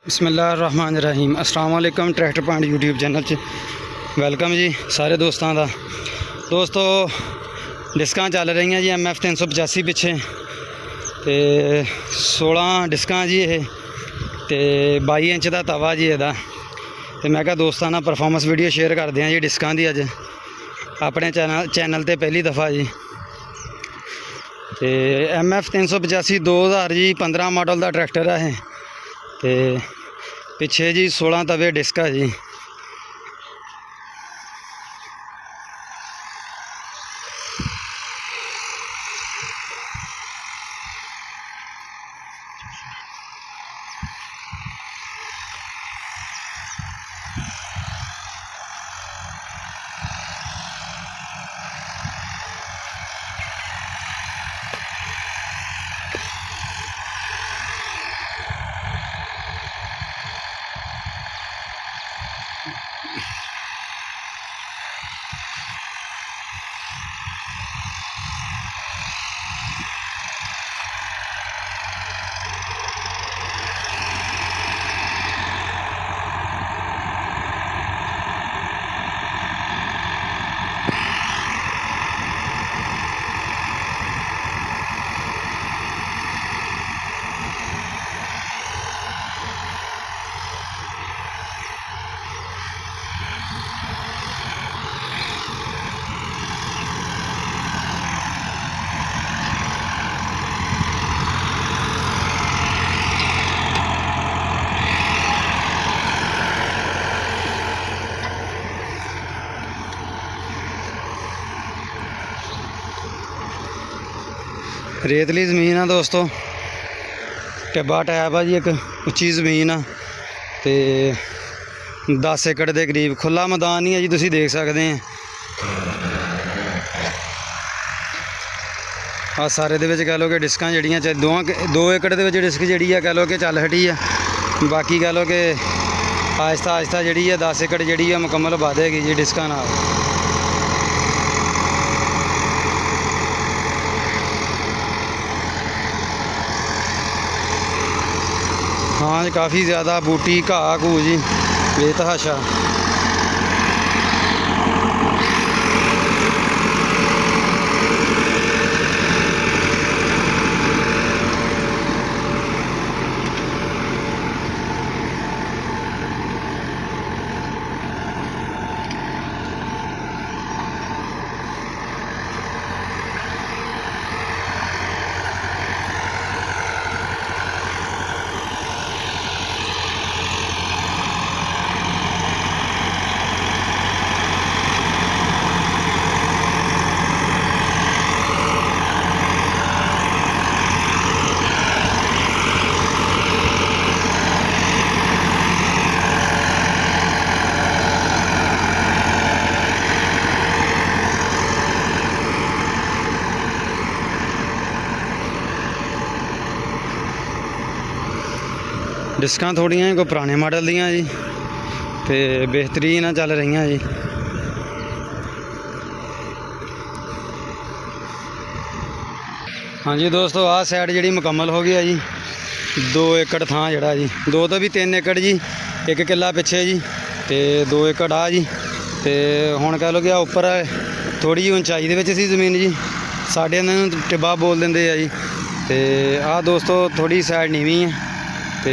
बिस्मिल्लाहिर्रहमानिर्रहीम। अस्सलाम वालेकुम। ट्रैक्टर पॉइंट यूट्यूब चैनल च वेलकम जी सारे दोस्तों का। दोस्तों डिस्कां चल रही जी MF 385 पिछे तो 16 डिस्कां जी ये तो 22 इंच का तवा जी एदा। तो मैं क्या दोस्तों ना परफॉर्मेंस वीडियो शेयर करते हैं जी डिस्कां दी अज अपने चैनल पर पहली दफ़ा जी। तो MF 385 2000 जी 15 मॉडल का ट्रैक्टर है। तो पिछे जी 16 तवे डिस्क है जी। रेतली ज़मीन आ दोस्तों, टिब्बा टैप आ जी, एक उच्ची ज़मीन आ तो 10 एकड़ के करीब खुला मैदान ही है जी। तुसीं देख सकते हैं आ सारे दे विच कह लो कि डिस्कां जड़ियां 2 एकड़ के डिस्क जी कह लो कि चल हटी है। बाकी कह लो कि आहिस्ता आहिस्ता जी 10 एकड़ जी मुकम्मल बढ़ेगी जी डिस्कां नाल। हाँ जी काफ़ी ज़्यादा बूटी घाह घू जी बेतहाशा। डिस्कां थोड़ियां कोई पुराने मॉडल दियां जी तो बेहतरीन चल रही जी। हाँ जी दोस्तों आ साइड जी मुकम्मल हो गई है जी। 2 एकड़ थां जड़ा जी, 2 तो भी 3 एकड़ जी, 1 किला पिछे जी तो 2 एकड़ आ जी। तो हुण कह लो कि उपर थोड़ी जी ऊंचाई दे विच सी जमीन जी, साढ़े इन्हां टिब्बा बोल देंदे आ जी। तो आ दोस्तों थोड़ी साइड नीवी है तो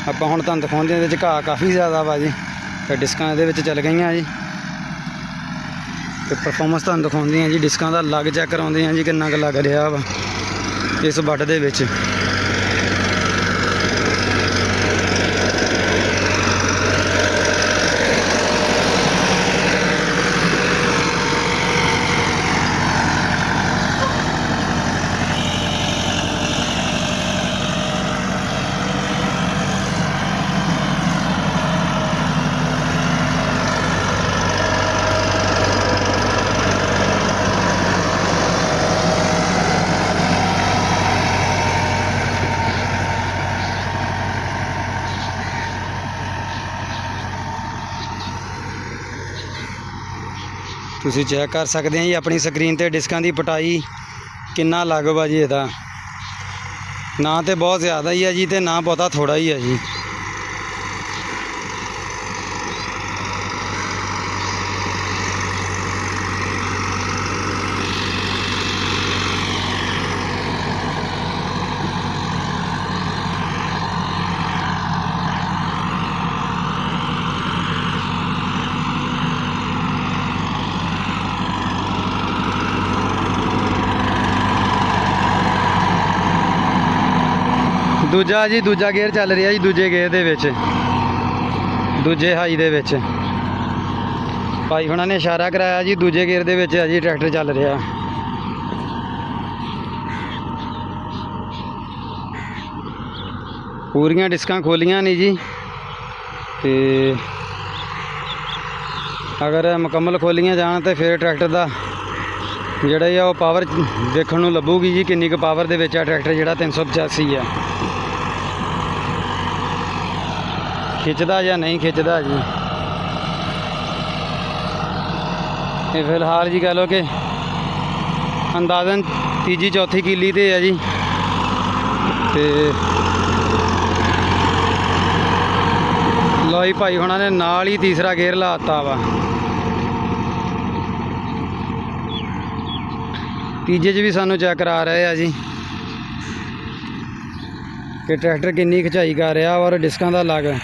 आपां हुण तुहानूं दिखाउंदे इहदे विच घाह काफ़ी ज़्यादा वा जी। तो डिस्कां इहदे विच चल गईयां जी। तो परफॉर्मेंस तुहानूं दिखाउंदे हैं जी डिस्कां दा लग चैक कराउंदे हैं जी किन्ना क लग रिहा वा इस बड दे विच। ਤੁਸੀਂ ਚੈੱਕ ਕਰ ਸਕਦੇ ਆ ਜੀ ਆਪਣੀ ਸਕਰੀਨ ਤੇ ਡਿਸਕਾਂ ਦੀ ਪਟਾਈ ਕਿੰਨਾ ਲੱਗ ਵਾ ਜੀ ਇਹਦਾ। ਨਾ ਤੇ ਬਹੁਤ ਜ਼ਿਆਦਾ ਹੀ ਹੈ ਜੀ ਤੇ ਨਾ ਬਹੁਤਾ ਥੋੜਾ ਹੀ ਹੈ ਜੀ। ਦੂਜਾ ਜੀ ਦੂਜਾ ਗੇਅਰ ਚੱਲ ਰਿਹਾ ਜੀ, ਦੂਜੇ ਗੇਅਰ ਦੇ ਵਿੱਚ, ਦੂਜੇ ਹਾਈ ਦੇ ਵਿੱਚ ਭਾਈ ਹੁਣਾਂ ਨੇ ਇਸ਼ਾਰਾ ਕਰਾਇਆ ਜੀ, ਦੂਜੇ ਗੇਅਰ ਦੇ ਵਿੱਚ ਹੈ ਜੀ ਟਰੈਕਟਰ ਚੱਲ ਰਿਹਾ। ਪੂਰੀਆਂ ਡਿਸਕਾਂ ਖੋਲੀਆਂ ਨਹੀਂ ਜੀ, ਤੇ ਅਗਰ ਮੁਕੰਮਲ ਖੋਲੀਆਂ ਜਾਣ ਤੇ ਫਿਰ ਟਰੈਕਟਰ ਦਾ ਜਿਹੜਾ ਆ ਉਹ ਪਾਵਰ ਦੇਖਣ ਨੂੰ ਲੱਭੂਗੀ ਜੀ, ਕਿੰਨੀ ਕੁ ਪਾਵਰ ਦੇ ਵਿੱਚ ਆ ਟਰੈਕਟਰ ਜਿਹੜਾ 385 ਆ। ਖਿੱਚਦਾ ਜਾਂ ਨਹੀਂ ਖਿੱਚਦਾ ਜੀ, ਇਹ ਫਿਲਹਾਲ ਜੀ ਕਹ ਲਓ ਕਿ ਅੰਦਾਜ਼ਨ ਤੀਜੀ ਚੌਥੀ ਕਿੱਲੀ ਤੇ ਹੈ ਜੀ। ਤੇ ਲੋਈ ਭਾਈ ਹੁਣਾਂ ਨੇ ਨਾਲ ਹੀ ਤੀਸਰਾ ਗੇਅਰ ਲਾਤਾ ਵਾ। ਤੀਜੇ 'ਚ ਵੀ ਸਾਨੂੰ ਚੈੱਕ ਕਰਾ ਰਹੇ ਆ ਜੀ ਕਿ ਟਰੈਕਟਰ ਕਿੰਨੀ ਖਿਚਾਈ ਕਰ ਰਿਹਾ ਔਰ ਡਿਸਕਾਂ ਦਾ ਲੱਗ।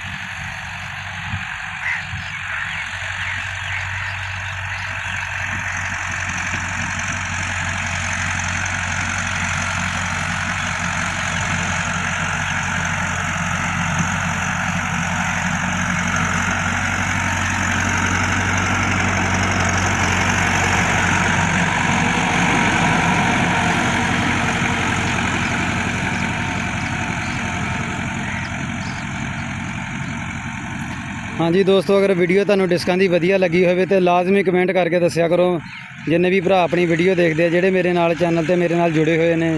ਹਾਂਜੀ ਦੋਸਤੋ, ਅਗਰ ਵੀਡੀਓ ਤੁਹਾਨੂੰ ਡਿਸਕਾਂ ਦੀ ਵਧੀਆ ਲੱਗੀ ਹੋਵੇ ਤੇ ਲਾਜ਼ਮੀ ਕਮੈਂਟ ਕਰਕੇ ਦੱਸਿਆ ਕਰੋ। ਜਿੰਨੇ ਵੀ ਭਰਾ ਆਪਣੀ ਵੀਡੀਓ ਦੇਖਦੇ ਆ, ਜਿਹੜੇ ਮੇਰੇ ਨਾਲ ਚੈਨਲ ਤੇ ਮੇਰੇ ਨਾਲ ਜੁੜੇ ਹੋਏ ਨੇ,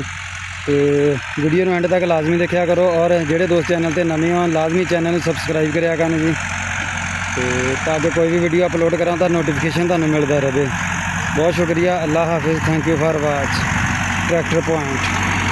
ਤੇ ਵੀਡੀਓ ਨੂੰ ਐਂਡ ਤੱਕ ਲਾਜ਼ਮੀ ਦੇਖਿਆ ਕਰੋ। ਔਰ ਜਿਹੜੇ ਦੋਸਤ ਚੈਨਲ ਤੇ ਨਵੇਂ ਹੋਣ ਲਾਜ਼ਮੀ ਚੈਨਲ ਨੂੰ ਸਬਸਕ੍ਰਾਈਬ ਕਰਿਆ ਕਰਨ ਜੀ, ਤੇ ਤਾਂ ਜੋ ਕੋਈ ਵੀ ਵੀਡੀਓ ਅਪਲੋਡ ਕਰਾਂ ਤਾਂ ਨੋਟੀਫਿਕੇਸ਼ਨ ਤੁਹਾਨੂੰ ਮਿਲਦਾ ਰਹੇ। ਬਹੁਤ ਸ਼ੁਕਰੀਆ। ਅੱਲਾ ਹਾਫਿਜ਼। Thank you for watch Tractor point.